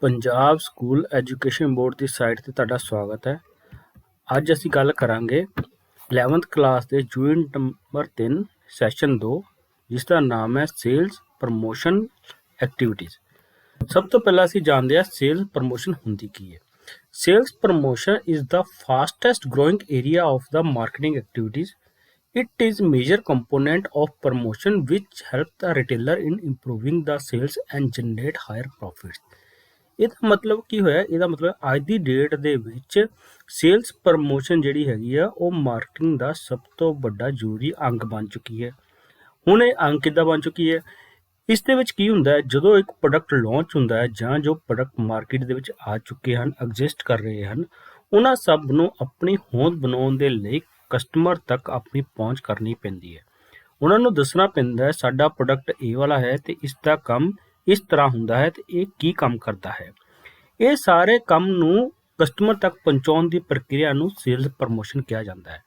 Punjab school education board ਦੀ site 'ਤੇ ਤੁਹਾਡਾ ਸਵਾਗਤ ਹੈ। ਅੱਜ ਅਸੀਂ ਗੱਲ ਕਰਾਂਗੇ 11th ਕਲਾਸ ਦੇ ਯੂਨਿਟ ਨੰਬਰ 3 ਸੈਸ਼ਨ 2 ਜਿਸ ਦਾ ਨਾਮ ਹੈ ਸੇਲਸ ਪ੍ਰਮੋਸ਼ਨ ਐਕਟੀਵਿਟੀਜ਼। ਸਭ ਤੋਂ ਪਹਿਲਾਂ ਅਸੀਂ ਜਾਣਦੇ ਹਾਂ ਸੇਲਸ ਪ੍ਰਮੋਸ਼ਨ ਹੁੰਦੀ ਕੀ ਹੈ। Sales promotion is the fastest growing area of the marketing activities. It is major component of promotion which help the retailer in improving the sales and generate higher profits। ਇਹਦਾ ਮਤਲਬ ਕੀ ਹੋਇਆ? ਇਹਦਾ ਮਤਲਬ ਅੱਜ ਦੀ date ਦੇ ਵਿੱਚ ਸੇਲਸ ਪ੍ਰਮੋਸ਼ਨ ਜਿਹੜੀ ਹੈਗੀ ਆ ਉਹ ਮਾਰਕੀਟਿੰਗ ਦਾ ਸਭ ਤੋਂ ਵੱਡਾ ਜ਼ਰੂਰੀ ਅੰਗ ਬਣ ਚੁੱਕੀ ਹੈ। ਹੁਣ ਇਹ ਅੰਗ ਕਿੱਦਾਂ ਬਣ ਚੁੱਕੀ ਹੈ? ਇਸ ਦੇ ਵਿੱਚ ਕੀ ਹੁੰਦਾ ਹੈ, ਜਦੋਂ ਇੱਕ ਪ੍ਰੋਡਕਟ ਲਾਂਚ ਹੁੰਦਾ ਹੈ ਜਾਂ ਜੋ ਪ੍ਰੋਡਕਟ ਮਾਰਕੀਟ ਦੇ ਵਿੱਚ ਆ ਚੁੱਕੇ ਹਨ, ਐਗਜ਼ਿਸਟ ਕਰ ਰਹੇ ਹਨ, ਉਹਨਾਂ ਸਭ ਨੂੰ ਆਪਣੀ ਹੋਂਦ ਬਣਾਉਣ ਦੇ ਲਈ ਕਸਟਮਰ ਤੱਕ ਆਪਣੀ ਪਹੁੰਚ ਕਰਨੀ ਪੈਂਦੀ ਹੈ। ਉਹਨਾਂ ਨੂੰ ਦੱਸਣਾ ਪੈਂਦਾ ਹੈ ਸਾਡਾ ਪ੍ਰੋਡਕਟ ਇਹ ਵਾਲਾ ਹੈ ਤੇ ਇਸ ਦਾ ਕੰਮ ਇਸ ਤਰ੍ਹਾਂ ਹੁੰਦਾ ਹੈ ਤੇ ਇਹ ਕੀ ਕੰਮ ਕਰਦਾ ਹੈ। ਇਹ ਸਾਰੇ ਕੰਮ ਨੂੰ ਕਸਟਮਰ ਤੱਕ ਪਹੁੰਚਾਉਣ ਦੀ ਪ੍ਰਕਿਰਿਆ ਨੂੰ ਸੇਲਸ ਪ੍ਰਮੋਸ਼ਨ ਕਿਹਾ ਜਾਂਦਾ ਹੈ।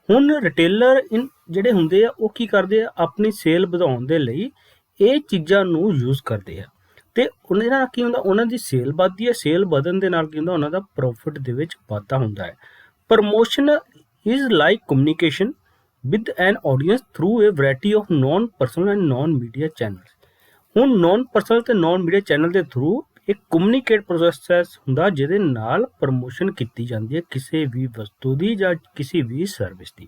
ਹੁਣ ਰਿਟੇਲਰ ਜਿਹੜੇ ਹੁੰਦੇ ਆ ਉਹ ਕੀ ਕਰਦੇ ਆ, ਆਪਣੀ ਸੇਲ ਵਧਾਉਣ ਦੇ ਲਈ ਇਹ ਚੀਜ਼ਾਂ ਨੂੰ ਯੂਜ਼ ਕਰਦੇ ਆ ਤੇ ਉਹਨਾਂ ਨਾਲ ਕੀ ਹੁੰਦਾ, ਉਹਨਾਂ ਦੀ ਸੇਲ ਵੱਧਦੀ ਹੈ। ਸੇਲ ਵਧਣ ਦੇ ਨਾਲ ਕੀ ਹੁੰਦਾ, ਉਹਨਾਂ ਦਾ ਪ੍ਰੋਫਿਟ ਦੇ ਵਿੱਚ ਵਾਧਾ ਹੁੰਦਾ ਹੈ। Promotion is like communication with an audience through a variety of non-personal and non-media channels। ਹੁਣ non-personal ਤੇ non-media channel ਦੇ ਥਰੂ ਇੱਕ ਕਮਿਊਨੀਕੇਟ ਪ੍ਰੋਸੈਸ ਹੁੰਦਾ ਜਿਹਦੇ ਨਾਲ ਪ੍ਰਮੋਸ਼ਨ ਕੀਤੀ ਜਾਂਦੀ ਹੈ ਕਿਸੇ ਵੀ ਵਸਤੂ ਦੀ ਜਾਂ ਕਿਸੇ ਵੀ ਸਰਵਿਸ ਦੀ।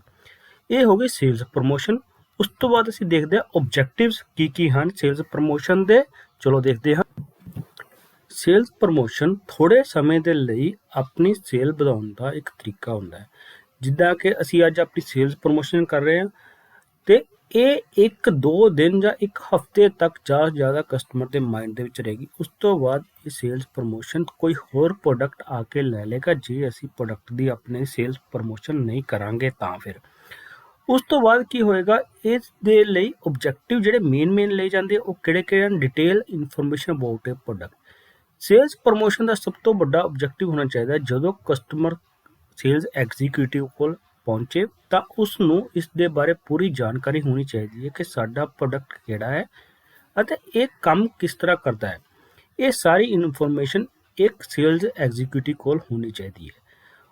ਇਹ ਹੋ ਗਈ ਸੇਲਸ ਪ੍ਰਮੋਸ਼ਨ। ਉਸ ਤੋਂ ਬਾਅਦ ਅਸੀਂ ਦੇਖਦੇ ਹਾਂ ਓਬਜੈਕਟਿਵਸ ਕੀ ਹਨ ਸੇਲਸ ਪ੍ਰਮੋਸ਼ਨ ਦੇ। ਚਲੋ ਦੇਖਦੇ ਹਾਂ। ਸੇਲਸ ਪ੍ਰਮੋਸ਼ਨ ਥੋੜੇ ਸਮੇਂ ਦੇ ਲਈ ਆਪਣੀ ਸੇਲ ਵਧਾਉਣ ਦਾ ਇੱਕ ਤਰੀਕਾ ਹੁੰਦਾ ਹੈ। ਜਿੱਦਾਂ ਕਿ ਅਸੀਂ ਅੱਜ ਆਪਣੀ ਸੇਲਸ ਪ੍ਰਮੋਸ਼ਨ ਕਰ ਰਹੇ ਹਾਂ ਤੇ ਇਹ 1-2 ਦਿਨ ਜਾਂ 1 ਹਫ਼ਤੇ ਤੱਕ ਜ਼ਿਆਦਾ ਕਸਟਮਰ ਦੇ ਮਾਈਂਡ ਦੇ ਵਿੱਚ ਰਹੇਗੀ। ਉਸ ਤੋਂ ਬਾਅਦ ਇਹ ਸੇਲਸ ਪ੍ਰਮੋਸ਼ਨ ਕੋਈ ਹੋਰ ਪ੍ਰੋਡਕਟ ਆ ਕੇ ਲੈ ਲਏਗਾ ਜੇ ਅਸੀਂ ਪ੍ਰੋਡਕਟ ਦੀ ਆਪਣੇ ਸੇਲਸ ਪ੍ਰਮੋਸ਼ਨ ਨਹੀਂ ਕਰਾਂਗੇ ਤਾਂ। ਫਿਰ ਉਸ ਤੋਂ ਬਾਅਦ ਕੀ ਹੋਏਗਾ, ਇਸ ਦੇ ਲਈ ਓਬਜੈਕਟਿਵ ਜਿਹੜੇ ਮੇਨ ਲਏ ਜਾਂਦੇ ਉਹ ਕਿਹੜੇ ਹਨ? Detail information about a product. Sales promotion ਦਾ ਸਭ ਤੋਂ ਵੱਡਾ ਓਬਜੈਕਟਿਵ ਹੋਣਾ ਚਾਹੀਦਾ ਜਦੋਂ ਕਸਟਮਰ ਸੇਲਸ ਐਗਜ਼ੀਕਿਊਟਿਵ ਕੋਲ ਪਹੁੰਚੇ ਤਾਂ ਉਸ ਨੂੰ ਇਸ ਦੇ ਬਾਰੇ ਪੂਰੀ ਜਾਣਕਾਰੀ ਹੋਣੀ ਚਾਹੀਦੀ ਹੈ ਕਿ ਸਾਡਾ ਪ੍ਰੋਡਕਟ ਕਿਹੜਾ ਹੈ ਅਤੇ ਇਹ ਕੰਮ ਕਿਸ ਤਰ੍ਹਾਂ ਕਰਦਾ ਹੈ। ਇਹ ਸਾਰੀ ਇਨਫੋਰਮੇਸ਼ਨ ਇੱਕ ਸੇਲਸ ਐਗਜ਼ੀਕਿਊਟਿਵ ਕੋਲ ਹੋਣੀ ਚਾਹੀਦੀ ਹੈ।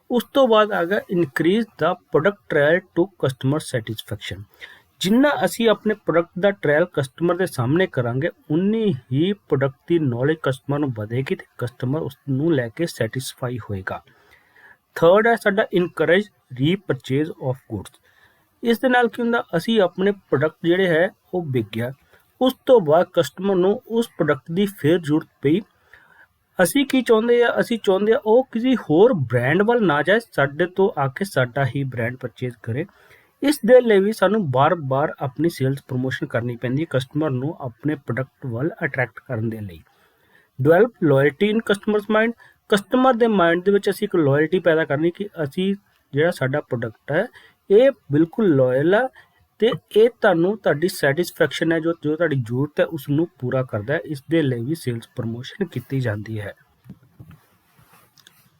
ਉਸ ਤੋਂ ਬਾਅਦ ਆ ਗਿਆ increase the product trial to customer satisfaction. ਜਿੰਨਾ ਅਸੀਂ ਆਪਣੇ ਪ੍ਰੋਡਕਟ ਦਾ ਟ੍ਰਾਇਲ ਕਸਟਮਰ ਦੇ ਸਾਹਮਣੇ ਕਰਾਂਗੇ ਉਨੀ ਹੀ ਪ੍ਰੋਡਕਟ ਦੀ ਨੌਲੇਜ ਕਸਟਮਰ ਨੂੰ ਵਧੇਗੀ ਤੇ ਕਸਟਮਰ ਉਸ ਨੂੰ ਲੈ ਕੇ ਸੈਟਿਸਫਾਈ ਹੋਏਗਾ। ਥਰਡ ਹੈ ਸਾਡਾ ਇਨਕਰੇਜ ਰੀਪਰਚੇਜ਼ ਆਫ ਗੁੱਡਸ। ਇਸ ਦੇ ਨਾਲ ਕੀ ਹੁੰਦਾ, ਅਸੀਂ ਆਪਣੇ ਪ੍ਰੋਡਕਟ ਜਿਹੜੇ ਹੈ ਉਹ ਵਿਕ ਗਿਆ, ਉਸ ਤੋਂ ਬਾਅਦ ਕਸਟਮਰ ਨੂੰ ਉਸ ਪ੍ਰੋਡਕਟ ਦੀ ਫਿਰ ਜ਼ਰੂਰਤ ਪਈ। ਅਸੀਂ ਕੀ ਚਾਹੁੰਦੇ ਆ? ਅਸੀਂ ਚਾਹੁੰਦੇ ਆ ਉਹ ਕਿਸੇ ਹੋਰ ਬ੍ਰਾਂਡ ਵੱਲ ਨਾ ਜਾਏ, ਸਾਡੇ ਤੋਂ ਆ ਕੇ ਸਾਡਾ ਹੀ ਬ੍ਰਾਂਡ ਪਰਚੇਜ਼ ਕਰੇ। ਇਸ ਦੇ ਲਈ ਵੀ ਸਾਨੂੰ ਬਾਰ-ਬਾਰ ਆਪਣੀ ਸੇਲਸ ਪ੍ਰਮੋਸ਼ਨ ਕਰਨੀ ਪੈਂਦੀ ਹੈ ਕਸਟਮਰ ਨੂੰ ਆਪਣੇ ਪ੍ਰੋਡਕਟ ਵੱਲ ਅਟਰੈਕਟ ਕਰਨ ਦੇ ਲਈ। ਡਿਵੈਲਪ ਲੋਇਲਟੀ ਇਨ ਕਸਟਮਰਸ ਮਾਈਂਡ। ਕਸਟਮਰ ਦੇ ਮਾਈਂਡ ਦੇ ਵਿੱਚ ਅਸੀਂ ਇੱਕ ਲੋਇਲਟੀ ਪੈਦਾ ਕਰਨੀ ਕਿ ਅਸੀਂ ਜਿਹੜਾ ਸਾਡਾ ਪ੍ਰੋਡਕਟ ਹੈ ਇਹ ਬਿਲਕੁਲ ਲੋਇਲ ਆ ਤੇ ਇਹ ਤੁਹਾਡੀ ਸੈਟਿਸਫੈਕਸ਼ਨ ਹੈ ਜੋ ਤੁਹਾਡੀ ਜ਼ਰੂਰਤ ਹੈ ਉਸ ਨੂੰ ਪੂਰਾ ਕਰਦਾ ਹੈ। ਇਸ ਦੇ ਲਈ ਵੀ ਸੇਲਸ ਪ੍ਰਮੋਸ਼ਨ ਕੀਤੀ ਜਾਂਦੀ ਹੈ।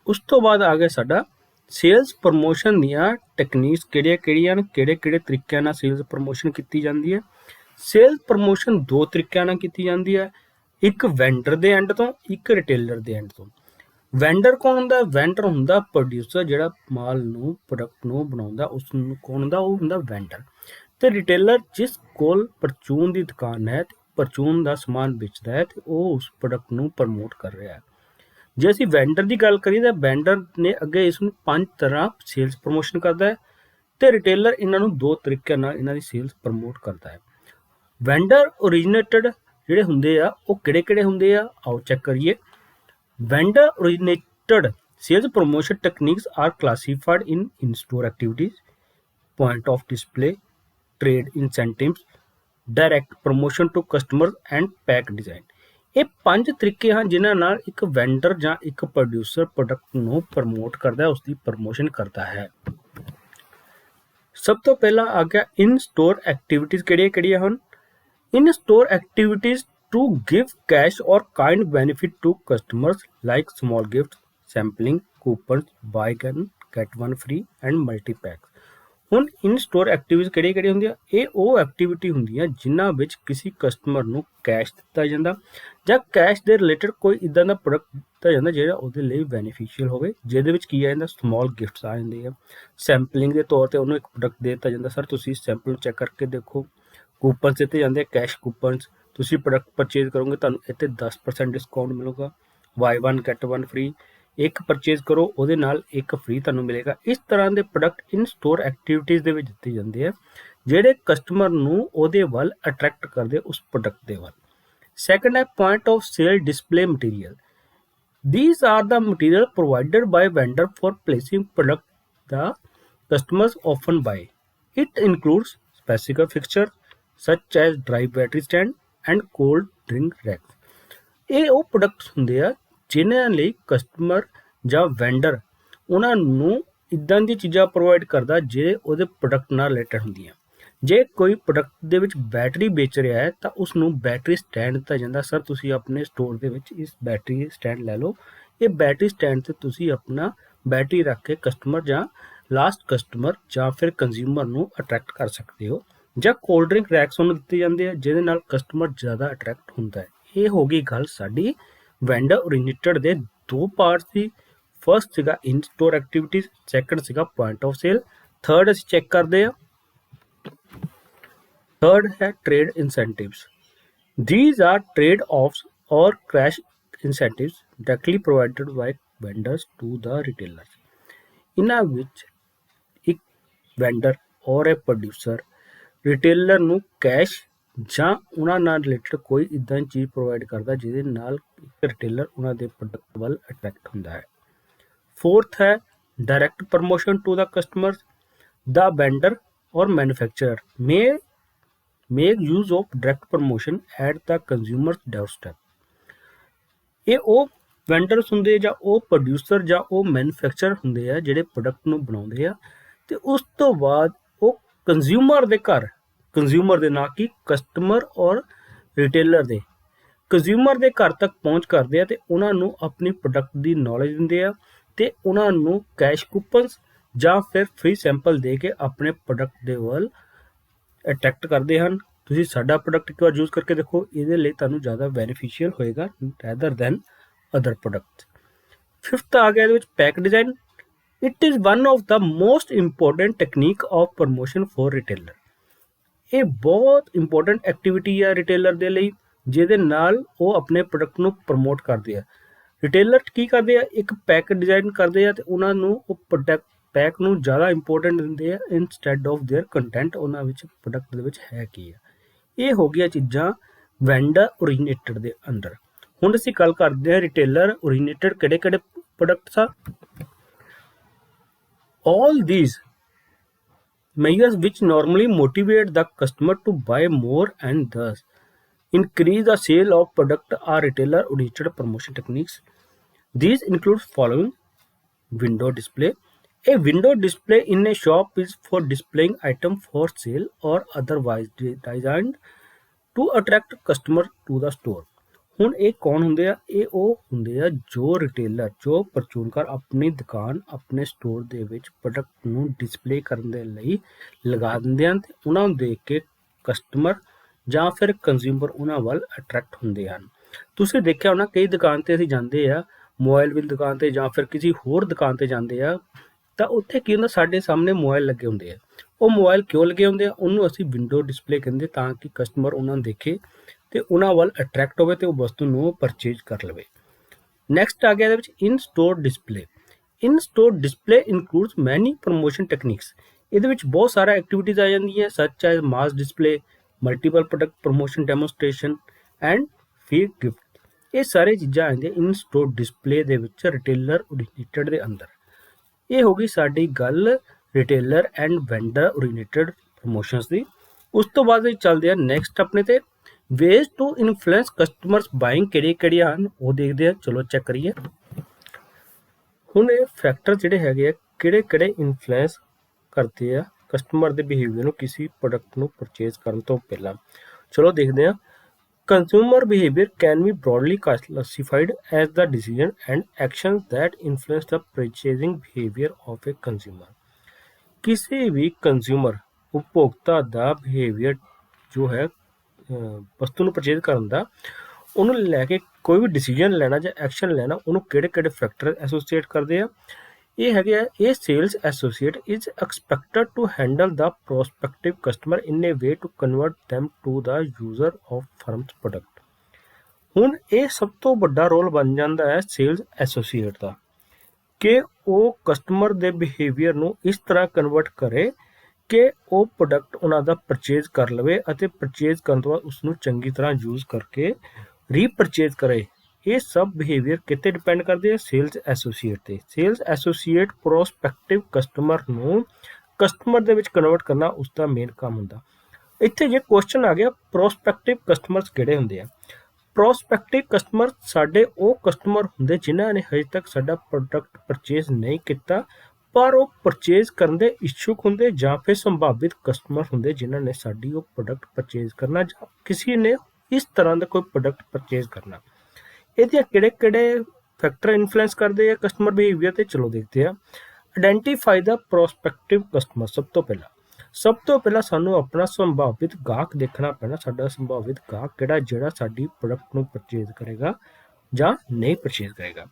ਉਸ ਤੋਂ ਬਾਅਦ ਆ ਗਿਆ ਸਾਡਾ ਸੇਲਸ ਪ੍ਰਮੋਸ਼ਨ ਦੀਆਂ ਟੈਕਨੀਕਸ ਕਿਹੜੀਆਂ ਹਨ, ਕਿਹੜੇ ਤਰੀਕਿਆਂ ਨਾਲ ਸੇਲਸ ਪ੍ਰਮੋਸ਼ਨ ਕੀਤੀ ਜਾਂਦੀ ਹੈ। ਸੇਲਸ ਪ੍ਰਮੋਸ਼ਨ 2 ਤਰੀਕਿਆਂ ਨਾਲ ਕੀਤੀ ਜਾਂਦੀ ਹੈ, ਇੱਕ ਵੈਂਡਰ ਦੇ ਐਂਡ ਤੋਂ, ਇੱਕ ਰਿਟੇਲਰ ਦੇ ਐਂਡ ਤੋਂ। ਵੈਂਡਰ ਕੌਣ ਹੁੰਦਾ? ਵੈਂਡਰ ਹੁੰਦਾ ਪ੍ਰੋਡਿਊਸਰ ਜਿਹੜਾ ਮਾਲ ਨੂੰ ਪ੍ਰੋਡਕਟ ਨੂੰ ਬਣਾਉਂਦਾ, ਉਸ ਨੂੰ ਕੌਣ ਹੁੰਦਾ? ਉਹ ਹੁੰਦਾ ਵੈਂਡਰ। ਤੇ ਰਿਟੇਲਰ ਜਿਸ ਕੋਲ ਪਰਚੂਨ ਦੀ ਦੁਕਾਨ ਹੈ ਤੇ ਪਰਚੂਨ ਦਾ ਸਮਾਨ ਵੇਚਦਾ ਹੈ ਤੇ ਉਹ ਉਸ ਪ੍ਰੋਡਕਟ ਨੂੰ ਪ੍ਰਮੋਟ ਕਰ ਰਿਹਾ ਹੈ। ਜੇ ਅਸੀਂ ਵੈਂਡਰ ਦੀ ਗੱਲ ਕਰੀਏ ਤਾਂ ਵੈਂਡਰ ਨੇ ਅੱਗੇ ਇਸ ਨੂੰ 5 ਤਰ੍ਹਾਂ ਸੇਲਸ ਪ੍ਰਮੋਸ਼ਨ ਕਰਦਾ ਹੈ ਤੇ ਰਿਟੇਲਰ ਇਹਨਾਂ ਨੂੰ 2 ਤਰੀਕਿਆਂ ਨਾਲ ਇਹਨਾਂ ਦੀ ਸੇਲਸ ਪ੍ਰਮੋਟ ਕਰਦਾ ਹੈ। ਵੈਂਡਰ ਓਰੀਜਨੇਟਡ ਜਿਹੜੇ ਹੁੰਦੇ ਆ ਉਹ ਕਿਹੜੇ ਹੁੰਦੇ ਆ, ਆਓ ਚੈੱਕ ਕਰੀਏ। Vendor originated sales promotion techniques are classified in in-store activities, point of display, trade incentives, direct promotion to customers and pack design। ਇਹ 5 ਤਰੀਕੇ ਹਨ ਜਿਨ੍ਹਾਂ ਨਾਲ ਇੱਕ ਵੈਂਡਰ ਜਾਂ ਇੱਕ ਪ੍ਰੋਡਿਊਸਰ ਪ੍ਰੋਡਕਟ ਨੂੰ ਪ੍ਰਮੋਟ ਕਰਦਾ ਹੈ, ਉਸਦੀ ਪ੍ਰਮੋਸ਼ਨ ਕਰਦਾ ਹੈ। ਸਭ ਤੋਂ ਪਹਿਲਾਂ ਆ ਗਿਆ ਇਨ ਸਟੋਰ ਐਕਟੀਵਿਟੀਜ਼। ਕਿਹੜੀਆਂ ਹਨ? In store activities to give cash or kind benefit to customers like small gifts, sampling, coupons, buy one get one free and multi-packs। ਹੁਣ ਇਨ ਸਟੋਰ ਐਕਟੀਵਿਟੀਜ਼ ਕਿਹੜੀਆਂ ਹੁੰਦੀਆਂ? ਇਹ ਉਹ ਐਕਟੀਵਿਟੀ ਹੁੰਦੀਆਂ ਜਿਨ੍ਹਾਂ ਵਿੱਚ ਕਿਸੇ ਕਸਟਮਰ ਨੂੰ ਕੈਸ਼ ਦਿੱਤਾ ਜਾਂਦਾ ਜਾਂ ਕੈਸ਼ ਦੇ ਰਿਲੇਟਡ ਕੋਈ ਇੱਦਾਂ ਦਾ ਪ੍ਰੋਡਕਟ ਦਿੱਤਾ ਜਾਂਦਾ ਜਿਹੜਾ ਉਹਦੇ ਲਈ ਬੈਨੀਫੀਸ਼ੀਅਲ ਹੋਵੇ, ਜਿਹਦੇ ਵਿੱਚ ਕੀ ਆ ਜਾਂਦਾ, ਸਮਾਲ ਗਿਫਟਸ ਆ ਜਾਂਦੇ ਆ। ਸੈਂਪਲਿੰਗ ਦੇ ਤੌਰ ਤੇ ਉਹਨੂੰ ਇੱਕ ਪ੍ਰੋਡਕਟ ਦੇ ਦਿੱਤਾ ਜਾਂਦਾ, ਸਰ ਤੁਸੀਂ ਸੈਂਪਲ ਚੈੱਕ ਕਰਕੇ ਦੇਖੋ। ਕੂਪਨਸ ਦਿੱਤੇ ਜਾਂਦੇ ਆ, ਕੈਸ਼ ਕੂਪਨਸ, ਤੁਸੀਂ ਪ੍ਰੋਡਕਟ ਪਰਚੇਜ਼ ਕਰੋਗੇ ਤੁਹਾਨੂੰ ਇੱਥੇ 10% ਡਿਸਕਾਊਂਟ ਮਿਲੂਗਾ, ਬਾਈ 1 ਗੈਟ 1 ਫ੍ਰੀ, ਇੱਕ ਪਰਚੇਜ਼ ਕਰੋ ਉਹਦੇ ਨਾਲ ਇੱਕ ਫ੍ਰੀ ਤੁਹਾਨੂੰ ਮਿਲੇਗਾ। ਇਸ ਤਰ੍ਹਾਂ ਦੇ ਪ੍ਰੋਡਕਟ ਇਨ ਸਟੋਰ ਐਕਟੀਵਿਟੀਜ਼ ਦੇ ਵਿੱਚ ਦਿੱਤੇ ਜਾਂਦੇ ਆ ਜਿਹੜੇ ਕਸਟਮਰ ਨੂੰ ਉਹਦੇ ਵੱਲ ਅਟਰੈਕਟ ਕਰਦੇ ਉਸ ਪ੍ਰੋਡਕਟ ਦੇ ਵੱਲ। ਸੈਕੰਡ ਹੈ point of sale display material. These are the material provided by vendor for placing product the customers often buy. It includes specific fixtures such as dry battery stand and cold drink racks. ਇਹ ਉਹ products ਹੁੰਦੇ ਆ ਜਿਨ੍ਹਾਂ ਲਈ customer ਜਾਂ vendor ਉਹਨਾਂ ਨੂੰ ਇੱਦਾਂ ਦੀਆਂ ਚੀਜ਼ਾਂ ਪ੍ਰੋਵਾਈਡ ਕਰਦਾ ਜਿਹੜੇ ਉਹਦੇ ਪ੍ਰੋਡਕਟ ਨਾਲ ਰਿਲੇਟਡ ਹੁੰਦੀਆਂ। ਜੇ ਕੋਈ ਪ੍ਰੋਡਕਟ ਦੇ ਵਿੱਚ ਬੈਟਰੀ ਵੇਚ ਰਿਹਾ ਹੈ ਤਾਂ ਉਸ ਨੂੰ ਬੈਟਰੀ ਸਟੈਂਡ ਦਿੱਤਾ ਜਾਂਦਾ, ਸਰ ਤੁਸੀਂ ਆਪਣੇ ਸਟੋਰ ਦੇ ਵਿੱਚ ਇਸ ਬੈਟਰੀ ਸਟੈਂਡ ਲੈ ਲਓ, ਇਹ ਬੈਟਰੀ ਸਟੈਂਡ ਤੇ ਤੁਸੀਂ ਆਪਣਾ ਬੈਟਰੀ ਰੱਖ ਕੇ ਕਸਟਮਰ ਜਾਂ ਲਾਸਟ ਕਸਟਮਰ ਜਾਂ ਫਿਰ ਕੰਜ਼ਿਊਮਰ ਨੂੰ ਅਟਰੈਕਟ ਕਰ ਸਕਦੇ ਹੋ। ਜਾਂ ਕੋਲਡ ਡਰਿੰਕ ਰੈਕਸ ਉਹਨੂੰ ਦਿੱਤੇ ਜਾਂਦੇ ਆ ਜਿਹਦੇ ਨਾਲ ਕਸਟਮਰ ਜ਼ਿਆਦਾ ਅਟਰੈਕਟ ਹੁੰਦਾ ਹੈ। ਇਹ ਹੋ ਗਈ ਗੱਲ ਸਾਡੀ ਵੈਂਡਰ ਓਰੀਐਂਟਡ ਦੇ ਦੋ ਪਾਰਟਸ ਦੀ। ਫਸਟ ਸੀਗਾ ਇਨ ਸਟੋਰ ਐਕਟੀਵਿਟੀਜ਼, ਸੈਕੰਡ ਸੀਗਾ ਪੁਆਇੰਟ ਆਫ ਸੇਲ, ਥਰਡ ਅਸੀਂ ਚੈੱਕ ਕਰਦੇ ਆ। ਥਰਡ ਹੈ trade incentives. These are trade-offs or cash incentives directly provided by vendors to the retailers. ਇਹਨਾਂ ਵਿੱਚ ਇੱਕ ਵੈਂਡਰ ਔਰ ਇੱਕ ਪ੍ਰੋਡਿਊਸਰ ਰਿਟੇਲਰ ਨੂੰ ਕੈਸ਼ ਜਾਂ ਉਹਨਾਂ ਨਾਲ ਰਿਲੇਟਡ ਕੋਈ ਇੱਦਾਂ ਦੀ ਚੀਜ਼ ਪ੍ਰੋਵਾਈਡ ਕਰਦਾ ਜਿਹਦੇ ਨਾਲ ਰਿਟੇਲਰ ਉਹਨਾਂ ਦੇ ਪ੍ਰੋਡਕਟ ਵੱਲ ਅਟਰੈਕਟ ਹੁੰਦਾ ਹੈ। ਫੋਰਥ ਹੈ direct promotion to the customers. The vendor or manufacturer may make use of direct promotion at the consumer's doorstep. ਇਹ ਉਹ ਵੈਂਡਰਸ ਹੁੰਦੇ ਜਾਂ ਉਹ ਪ੍ਰੋਡਿਊਸਰ ਜਾਂ ਉਹ ਮੈਨੂਫੈਕਚਰਰ ਹੁੰਦੇ ਆ ਜਿਹੜੇ ਪ੍ਰੋਡਕਟ ਨੂੰ ਬਣਾਉਂਦੇ ਆ ਤੇ ਉਸ ਤੋਂ ਬਾਅਦ ਉਹ ਕੰਜ਼ਿਊਮਰ ਦੇ ਘਰ, ਕੰਜ਼ਿਊਮਰ ਦੇ ਨਾ ਕਿ ਕਸਟਮਰ ਔਰ ਰਿਟੇਲਰ ਦੇ, ਕੰਜ਼ਿਊਮਰ ਦੇ ਘਰ ਤੱਕ ਪਹੁੰਚ ਕਰਦੇ ਆ ਤੇ ਉਹਨਾਂ ਨੂੰ ਆਪਣੀ ਪ੍ਰੋਡਕਟ ਦੀ ਨੌਲੇਜ ਦਿੰਦੇ ਆ ਤੇ ਉਹਨਾਂ ਨੂੰ ਕੈਸ਼ ਕੂਪਨਸ ਜਾਂ ਫਿਰ ਫ੍ਰੀ ਸੈਂਪਲ ਦੇ ਕੇ ਆਪਣੇ ਪ੍ਰੋਡਕਟ ਦੇ ਵੱਲ ਅਟਰੈਕਟ ਕਰਦੇ ਹਨ। ਤੁਸੀਂ ਸਾਡਾ ਪ੍ਰੋਡਕਟ ਇੱਕ ਵਾਰ ਯੂਜ਼ ਕਰਕੇ ਦੇਖੋ, ਇਹਦੇ ਲਈ ਤੁਹਾਨੂੰ ਜ਼ਿਆਦਾ ਬੈਨੀਫੀਸ਼ੀਅਲ ਹੋਏਗਾ rather than other product. Fifth ਆ ਗਿਆ ਇਹਦੇ ਵਿੱਚ pack design. It is one of the most important technique of promotion for retailer. ਇਹ ਬਹੁਤ ਇੰਪੋਰਟੈਂਟ ਐਕਟੀਵਿਟੀ ਆ ਰਿਟੇਲਰ ਦੇ ਲਈ ਜਿਹਦੇ ਨਾਲ ਉਹ ਆਪਣੇ ਪ੍ਰੋਡਕਟ ਨੂੰ ਪ੍ਰਮੋਟ ਕਰਦੇ ਆ। ਰਿਟੇਲਰ ਕੀ ਕਰਦੇ ਆ, ਇੱਕ ਪੈਕ ਡਿਜ਼ਾਈਨ ਕਰਦੇ ਆ ਤੇ ਉਹਨਾਂ ਨੂੰ ਉਹ ਪ੍ਰੋਡਕਟ ਪੈਕ ਨੂੰ ਜ਼ਿਆਦਾ ਇੰਪੋਰਟੈਂਟ ਦਿੰਦੇ ਆ ਇਨਸਟੈਡ ਆਫ देयर ਕੰਟੈਂਟ, ਉਹਨਾਂ ਵਿੱਚ ਪ੍ਰੋਡਕਟ ਦੇ ਵਿੱਚ ਹੈ ਕੀ ਆ। ਇਹ ਹੋ ਗਈਆਂ ਚੀਜ਼ਾਂ ਵੈਂਡਰ ਓਰੀਐਂਟਡ ਦੇ ਅੰਦਰ। ਹੁਣ ਅਸੀਂ ਗੱਲ ਕਰਦੇ ਹਾਂ ਰਿਟੇਲਰ ਓਰੀਐਂਟਡ ਕਿਹੜੇ ਕਿਹੜੇ ਪ੍ਰੋਡਕਟਸ ਆ। all these measures which normally motivate the customer to buy more and thus increase the sale of product are retailer oriented promotion techniques. These include following: window display. A window display in a shop is for displaying item for sale or otherwise designed to attract customer to the store. ਹੁਣ ਇਹ ਕੌਣ ਹੁੰਦੇ ਆ? ਇਹ ਉਹ ਹੁੰਦੇ ਆ ਜੋ ਰਿਟੇਲਰ, ਜੋ ਪਰਚੂਨਕਾਰ ਆਪਣੀ ਦੁਕਾਨ, ਆਪਣੇ ਸਟੋਰ ਦੇ ਵਿੱਚ ਪ੍ਰੋਡਕਟ ਨੂੰ ਡਿਸਪਲੇ ਕਰਨ ਦੇ ਲਈ ਲਗਾ ਦਿੰਦੇ ਹਨ ਤੇ ਉਹਨਾਂ ਨੂੰ ਦੇਖ ਕੇ ਕਸਟਮਰ ਜਾਂ ਫਿਰ ਕੰਜ਼ਿਊਮਰ ਉਹਨਾਂ ਵੱਲ ਅਟਰੈਕਟ ਹੁੰਦੇ ਹਨ। ਤੁਸੀਂ ਦੇਖਿਆ ਹੋਣਾ ਕਈ ਦੁਕਾਨ ਤੇ ਅਸੀਂ ਜਾਂਦੇ ਆ, ਮੋਬਾਈਲ ਦੀ ਦੁਕਾਨ ਤੇ ਜਾਂ ਫਿਰ ਕਿਸੇ ਹੋਰ ਦੁਕਾਨ ਤੇ ਜਾਂਦੇ ਆ ਤਾਂ ਉੱਥੇ ਕੀ ਹੁੰਦਾ, ਸਾਡੇ ਸਾਹਮਣੇ ਮੋਬਾਈਲ ਲੱਗੇ ਹੁੰਦੇ ਆ। ਉਹ ਮੋਬਾਈਲ ਕਿਉਂ ਲੱਗੇ ਹੁੰਦੇ ਆ? ਉਹਨੂੰ ਅਸੀਂ ਵਿੰਡੋ ਡਿਸਪਲੇ ਕਹਿੰਦੇ ਤਾਂ ਕਿ ਕਸਟਮਰ ਉਹਨਾਂ ਨੂੰ ਦੇਖੇ ਤੇ ਉਹਨਾਂ ਵੱਲ ਅਟਰੈਕਟ ਹੋਵੇ ਤੇ ਉਹ ਵਸਤੂ ਨੂੰ ਪਰਚੇਜ ਕਰ ਲਵੇ। ਨੈਕਸਟ ਆ ਗਿਆ ਇਹਦੇ ਵਿੱਚ ਇਨ ਸਟੋਰ ਡਿਸਪਲੇ। ਇਨ ਸਟੋਰ ਡਿਸਪਲੇ ਇਨਕਲੂਡਸ ਮੈਨੀ ਪ੍ਰਮੋਸ਼ਨ ਟੈਕਨੀਕਸ। ਇਹਦੇ ਵਿੱਚ ਬਹੁਤ ਸਾਰਾ ਐਕਟੀਵਿਟੀਜ਼ ਆ ਜਾਂਦੀਆਂ ਸੱਚ as mass display, multiple product promotion demonstration and free gift. ਇਹ ਸਾਰੇ ਚੀਜ਼ਾਂ ਆਉਂਦੀਆਂ ਇਨ ਸਟੋਰ ਡਿਸਪਲੇ ਦੇ ਵਿੱਚ ਰਿਟੇਲਰ ਓਰੀਐਂਟਡ ਦੇ ਅੰਦਰ। ਇਹ ਹੋ ਗਈ ਸਾਡੀ ਗੱਲ retailer and vendor oriented promotions ਦੀ। ਉਸ ਤੋਂ ਬਾਅਦ ਅਸੀਂ ਚੱਲਦੇ ਆ ਨੈਕਸਟ ਆਪਣੇ ਤੇ ways to influence customers buying ਕਿਹੜੀਆਂ ਹਨ ਉਹ ਦੇਖਦੇ ਆ। ਚਲੋ ਚੈੱਕ ਕਰੀਏ। ਹੁਣ ਇਹ ਫੈਕਟਰ ਜਿਹੜੇ ਹੈਗੇ ਆ ਕਿਹੜੇ ਕਿਹੜੇ ਇਨਫਲੂਐਂਸ ਕਰਦੇ ਆ ਕਸਟਮਰ ਦੇ ਬਿਹੇਵੀਅਰ ਨੂੰ ਕਿਸੇ ਪ੍ਰੋਡਕਟ ਨੂੰ ਪਰਚੇਜ਼ ਕਰਨ ਤੋਂ ਪਹਿਲਾਂ। ਚਲੋ ਦੇਖਦੇ ਆ। Consumer behavior can be broadly classified as the decision and actions that influence the purchasing behavior of a consumer. ਕਿਸੇ ਵੀ ਕੰਜ਼ਿਊਮਰ ਉਪਭੋਗਤਾ ਦਾ ਬਿਹੇਵੀਅਰ ਜੋ ਹੈ ਵਸਤੂ ਨੂੰ ਪਰਚੇਜ਼ ਕਰਨ ਦਾ, ਉਹਨੂੰ ਲੈ ਕੇ ਕੋਈ ਵੀ ਡਿਸੀਜਨ ਲੈਣਾ ਜਾਂ ਐਕਸ਼ਨ ਲੈਣਾ, ਉਹਨੂੰ ਕਿਹੜੇ ਕਿਹੜੇ ਫੈਕਟਰ ਐਸੋਸੀਏਟ ਕਰਦੇ ਆ। ਇਹ ਹੈਗੇ ਆ, ਇਹ sales associate is expected to handle the prospective customer in a way to convert them to the user of firm's product. ਹੁਣ ਇਹ ਸਭ ਤੋਂ ਵੱਡਾ ਰੋਲ ਬਣ ਜਾਂਦਾ ਹੈ ਸੇਲਸ ਐਸੋਸੀਏਟ ਦਾ, ਕਿ ਉਹ ਕਸਟਮਰ ਦੇ ਬਿਹੇਵੀਅਰ ਨੂੰ ਇਸ ਤਰ੍ਹਾਂ ਕਨਵਰਟ ਕਰੇ ਕਿ ਉਹ ਪ੍ਰੋਡਕਟ ਉਹਨਾਂ ਦਾ ਪਰਚੇਜ਼ ਕਰ ਲਵੇ ਅਤੇ ਪਰਚੇਜ਼ ਕਰਨ ਤੋਂ ਬਾਅਦ ਉਸਨੂੰ ਚੰਗੀ ਤਰ੍ਹਾਂ ਯੂਜ਼ ਕਰਕੇ ਰੀਪਰਚੇਜ਼ ਕਰੇ। ਇਹ ਸਭ ਬਿਹੇਵੀਅਰ ਕਿਤੇ ਡਿਪੈਂਡ ਕਰਦੇ ਆ, ਸੇਲਸ ਐਸੋਸੀਏਟ ਤੇ। ਸੇਲਸ ਐਸੋਸੀਏਟ ਪ੍ਰੋਸਪੈਕਟਿਵ ਕਸਟਮਰ ਨੂੰ ਕਸਟਮਰ ਦੇ ਵਿੱਚ ਕਨਵਰਟ ਕਰਨਾ ਉਸਦਾ ਮੇਨ ਕੰਮ ਹੁੰਦਾ। ਇੱਥੇ ਜੇ ਕੁਐਸਚਨ ਆ ਗਿਆ ਪ੍ਰੋਸਪੈਕਟਿਵ ਕਸਟਮਰਸ ਕਿਹੜੇ ਹੁੰਦੇ ਆ। ਪ੍ਰੋਸਪੈਕਟਿਵ ਕਸਟਮਰ ਸਾਡੇ ਉਹ ਕਸਟਮਰ ਹੁੰਦੇ ਜਿਨ੍ਹਾਂ ਨੇ ਹਜੇ ਤੱਕ ਸਾਡਾ ਪ੍ਰੋਡਕਟ ਪਰਚੇਜ਼ ਨਹੀਂ ਕੀਤਾ, ਪਰ ਉਹ ਪਰਚੇਜ਼ ਕਰਨ ਦੇ ਇੱਛੁਕ ਹੁੰਦੇ, ਜਾਂ ਫਿਰ ਸੰਭਾਵਿਤ ਕਸਟਮਰ ਹੁੰਦੇ ਜਿਨ੍ਹਾਂ ਨੇ ਸਾਡੀ ਉਹ ਪ੍ਰੋਡਕਟ ਪਰਚੇਜ਼ ਕਰਨਾ, ਜਾਂ ਕਿਸੇ ਨੇ ਇਸ ਤਰ੍ਹਾਂ ਦਾ ਕੋਈ ਪ੍ਰੋਡਕਟ ਪਰਚੇਜ਼ ਕਰਨਾ। ਇਹਦੇ ਕਿਹੜੇ ਕਿਹੜੇ ਫੈਕਟਰ ਇਨਫਲੂਐਂਸ ਕਰਦੇ ਆ ਕਸਟਮਰ ਬਿਹੇਵੀਅਰ ਤੇ, ਚਲੋ ਦੇਖਦੇ ਆ। ਆਇਡੈਂਟੀਫਾਈ ਦਾ ਪ੍ਰੋਸਪੈਕਟਿਵ ਕਸਟਮਰ। ਸਭ ਤੋਂ ਪਹਿਲਾਂ ਸਾਨੂੰ ਆਪਣਾ ਸੰਭਾਵਿਤ ਗਾਹਕ ਦੇਖਣਾ ਪੈਣਾ। ਸਾਡਾ ਸੰਭਾਵਿਤ ਗਾਹਕ ਕਿਹੜਾ, ਜਿਹੜਾ ਸਾਡੀ ਪ੍ਰੋਡਕਟ ਨੂੰ ਪਰਚੇਜ਼ ਕਰੇਗਾ ਜਾਂ ਨਹੀਂ ਪਰਚੇਜ਼ ਕਰੇਗਾ।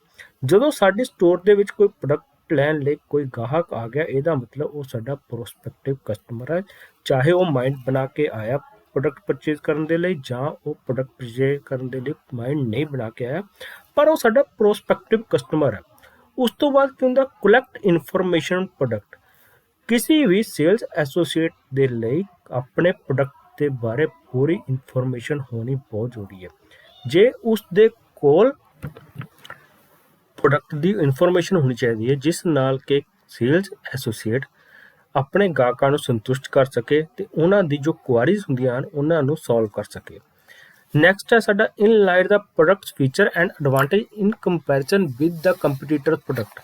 ਜਦੋਂ ਸਾਡੇ ਸਟੋਰ ਦੇ ਵਿੱਚ ਕੋਈ ਪ੍ਰੋਡਕਟ ਲੈਣ ਲਈ ਕੋਈ ਗਾਹਕ ਆ ਗਿਆ, ਇਹਦਾ ਮਤਲਬ ਉਹ ਸਾਡਾ ਪ੍ਰੋਸਪੈਕਟਿਵ ਕਸਟਮਰ ਹੈ। ਚਾਹੇ ਉਹ ਮਾਈਂਡ ਬਣਾ ਕੇ ਆਇਆ ਪ੍ਰੋਡਕਟ ਪਰਚੇਜ਼ ਕਰਨ ਦੇ ਲਈ, ਜਾਂ ਉਹ ਪ੍ਰੋਡਕਟ ਪਰਚੇਜ਼ ਕਰਨ ਦੇ ਲਈ ਮਾਈਂਡ ਨਹੀਂ ਬਣਾ ਕੇ ਆਇਆ, ਪਰ ਉਹ ਸਾਡਾ ਪ੍ਰੋਸਪੈਕਟਿਵ ਕਸਟਮਰ ਹੈ। ਉਸ ਤੋਂ ਬਾਅਦ ਕੀ ਹੁੰਦਾ, ਕਲੈਕਟ ਇਨਫੋਰਮੇਸ਼ਨ ਪ੍ਰੋਡਕਟ। ਕਿਸੇ ਵੀ ਸੇਲਸ ਐਸੋਸੀਏਟ ਦੇ ਲਈ ਆਪਣੇ ਪ੍ਰੋਡਕਟ ਦੇ ਬਾਰੇ ਪੂਰੀ ਇਨਫੋਰਮੇਸ਼ਨ ਹੋਣੀ ਬਹੁਤ ਜ਼ਰੂਰੀ ਹੈ। ਜੇ ਉਸ ਦੇ ਕੋਲ ਪ੍ਰੋਡਕਟ ਦੀ ਇਨਫੋਰਮੇਸ਼ਨ ਹੋਣੀ ਚਾਹੀਦੀ ਹੈ ਜਿਸ ਨਾਲ ਕਿ ਸੇਲਸ ਐਸੋਸੀਏਟ ਆਪਣੇ ਗਾਹਕਾਂ ਨੂੰ ਸੰਤੁਸ਼ਟ ਕਰ ਸਕੇ ਤੇ ਉਹਨਾਂ ਦੀ ਜੋ ਕੁਆਰੀਜ਼ ਹੁੰਦੀਆਂ ਹਨ ਉਹਨਾਂ ਨੂੰ ਸੋਲਵ ਕਰ ਸਕੇ। ਨੈਕਸਟ ਹੈ ਸਾਡਾ ਇਨਲਾਈਟ ਦਾ products feature and advantage in comparison with the competitor product.